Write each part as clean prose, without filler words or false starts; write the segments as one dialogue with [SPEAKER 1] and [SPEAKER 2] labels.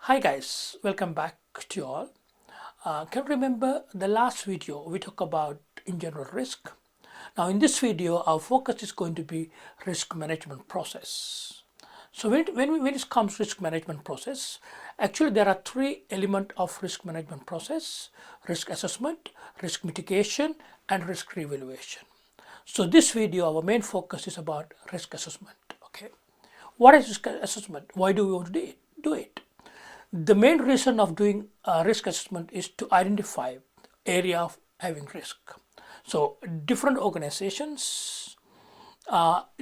[SPEAKER 1] Hi guys, welcome back to you all. Can you remember the last video we talked about in general risk? Now in this video our focus is going to be risk management process. So when it comes to risk management process, actually there are three elements of risk management process: risk assessment, risk mitigation and risk evaluation. So this video our main focus is about risk assessment. Okay, what is risk assessment? Why do we want to do it? The main reason of doing risk assessment is to identify area of having risk. So different organizations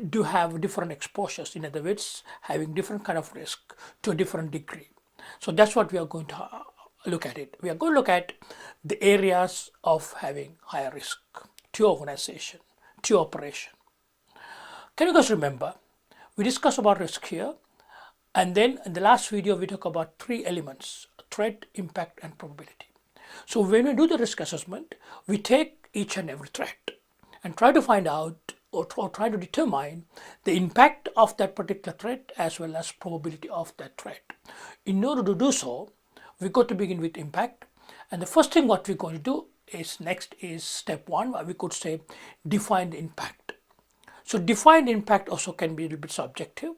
[SPEAKER 1] do have different exposures. In other words, having different kind of risk to a different degree. So that's what we are going to look at it. We are going to look at the areas of having higher risk to your organization, to your operation. Can you guys remember? We discussed about risk here. And then in the last video, we talked about three elements: threat, impact, and probability. So when we do the risk assessment, we take each and every threat and try to find out or try to determine the impact of that particular threat as well as probability of that threat. In order to do so, we got to begin with impact. And the first thing what we're going to do is next is step one, we could say define the impact. So defined impact also can be a little bit subjective,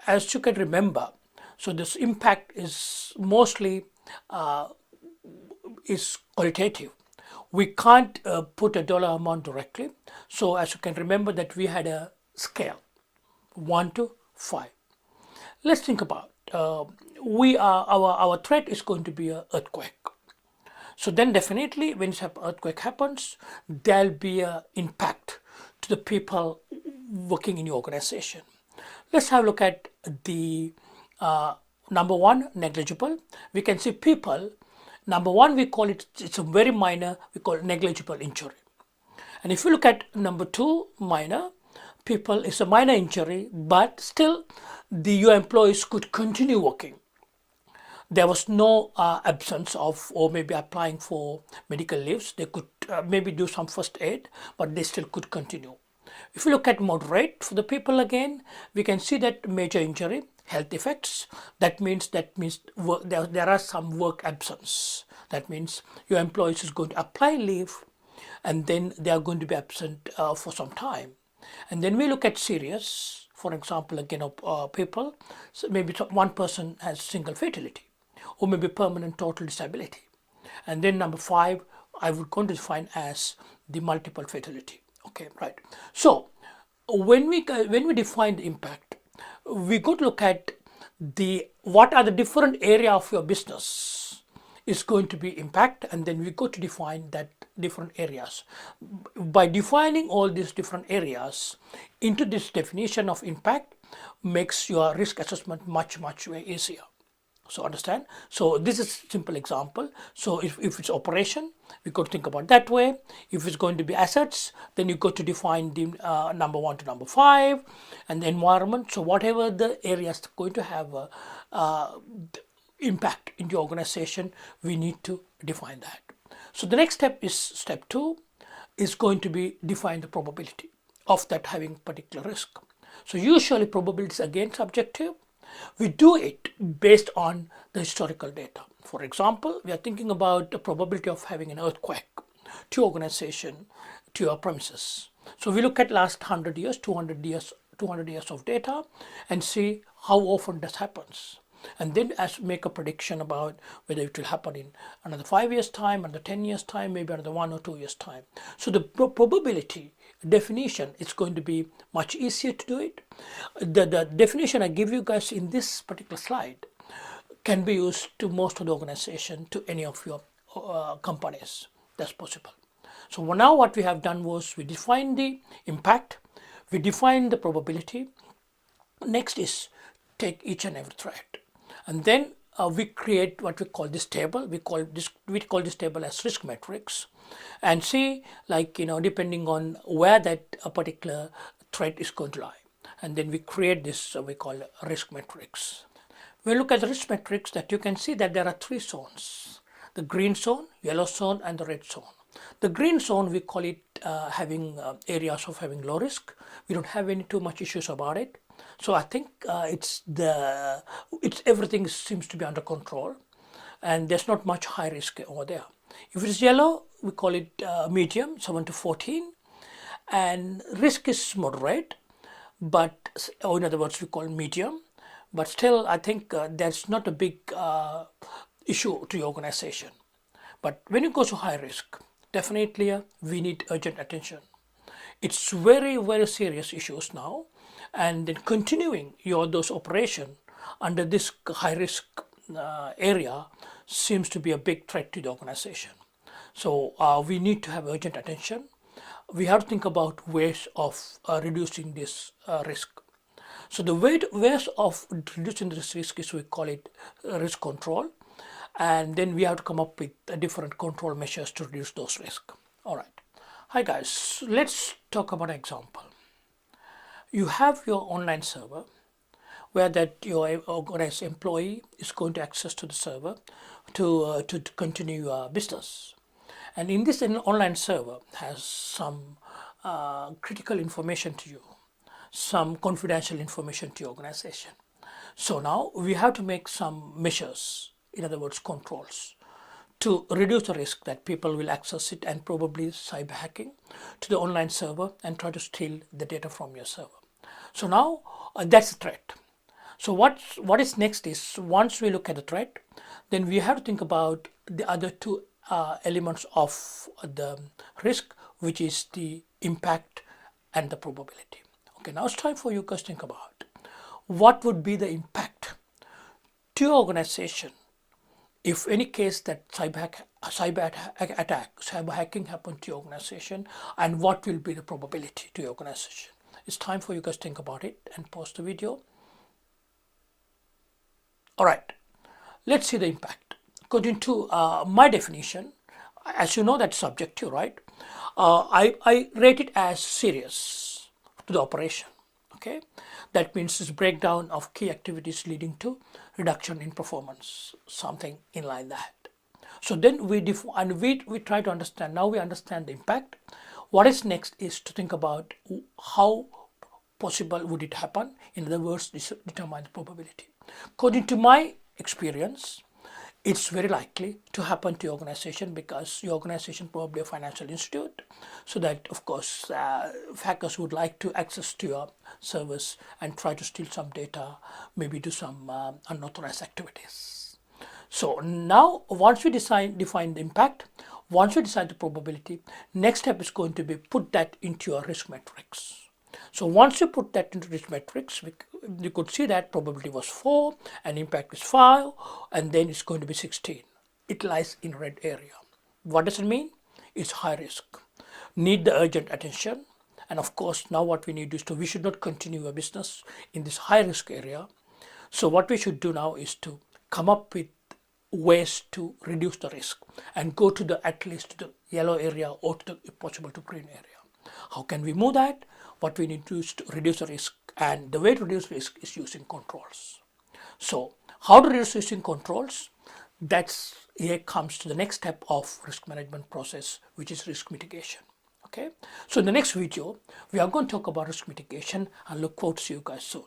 [SPEAKER 1] as you can remember. So this impact is mostly is qualitative. We can't put a dollar amount directly. So as you can remember that we had a scale 1 to 5. Let's think about our threat is going to be an earthquake. So then definitely when earthquake happens, there'll be an impact to the people working in your organization. Let's have a look at the number one, negligible. We can see people. Number one, we call it's a very minor, we call it negligible injury. And if you look at number two, minor, people, it's a minor injury, but still your employees could continue working. There was no absence of, or maybe applying for medical leaves. They could maybe do some first aid, but they still could continue. If you look at moderate for the people again, we can see that major injury, health effects. That means there are some work absence. That means your employees is going to apply leave, and then they are going to be absent for some time. And then we look at serious. For example, again, people. So maybe one person has single fatality, or maybe permanent total disability. And then number 5, I would going to define as the multiple fatality. Okay, right. So when we define the impact, we go to look at what are the different area of your business is going to be impact, and then we go to define that different areas. By defining all these different areas into this definition of impact makes your risk assessment much way easier. So understand? So this is a simple example. So if it's operation, we could think about that way. If it's going to be assets, then you go to define the number 1 to number 5, and the environment. So whatever the areas going to have impact in the organization, we need to define that. So the next step is step 2 is going to be define the probability of that having particular risk. So usually probability is again subjective. We do it based on the historical data. For example, we are thinking about the probability of having an earthquake to your organization, to your premises. So we look at last 100 years, 200 years of data and see how often this happens. And then make a prediction about whether it will happen in another 5 years time, another 10 years time, maybe another 1 or 2 years time. So the probability definition is going to be much easier to do it. The definition I give you guys in this particular slide can be used to most of the organization, to any of your companies. That's possible. So now what we have done was we define the impact, we define the probability. Next is take each and every threat, and then we create what we call this table. We call this table as risk matrix, and see, like, depending on where that a particular threat is going to lie, and then we create this we call risk matrix. We look at the risk matrix, that you can see that there are 3 zones: the green zone, yellow zone, and the red zone. The green zone, we call it having areas of having low risk. We don't have any too much issues about it. So I think it's everything seems to be under control, and there's not much high risk over there. If it's yellow, we call it medium, 7 to 14, and risk is moderate, but or in other words, we call medium. But still, I think that's not a big issue to your organization. But when it goes to high risk, definitely we need urgent attention. It's very, very serious issues now, and then continuing your those operation under this high risk area seems to be a big threat to the organization. So we need to have urgent attention. We have to think about ways of reducing this risk. So the ways of reducing this risk is we call it risk control, and then we have to come up with different control measures to reduce those risks. All right. Hi guys, let's talk about an example. You have your online server where that your organized employee is going to access to the server to continue your business. And in this online server has some critical information to you, some confidential information to your organization. So now we have to make some measures, in other words, controls, to reduce the risk that people will access it and probably cyber hacking to the online server and try to steal the data from your server. So now that's a threat. So what is next is once we look at the threat, then we have to think about the other two elements of the risk, which is the impact and the probability. Okay, now it's time for you guys to think about what would be the impact to your organization if any case that cyber hacking happened to your organization, and what will be the probability to your organization. It's time for you guys to think about it and pause the video. All right, let's see the impact. According to my definition, as you know, that's subjective, right? I rate it as serious to the operation. Okay, that means this breakdown of key activities leading to reduction in performance, something in line that. So then we try to understand. Now we understand the impact. What is next is to think about how possible would it happen. In other words, determine the probability. According to my experience, it's very likely to happen to your organization because your organization probably a financial institute, so that of course hackers would like to access to your servers and try to steal some data, maybe do some unauthorized activities. So now once we define the impact, once we decide the probability, next step is going to be put that into your risk matrix. So once you put that into risk matrix, you could see that probability was 4 and impact is 5, and then it's going to be 16. It lies in red area. What does it mean? It's high risk. Need the urgent attention. And of course, now what we need is we should not continue a business in this high risk area. So what we should do now is to come up with ways to reduce the risk and go to at least the yellow area or to the, if possible, to green area. How can we move that? What we need to do is to reduce the risk, and the way to reduce risk is using controls. So how to reduce using controls? That's here comes to the next step of risk management process, which is risk mitigation. Okay, so in the next video we are going to talk about risk mitigation, and look forward to see you guys soon.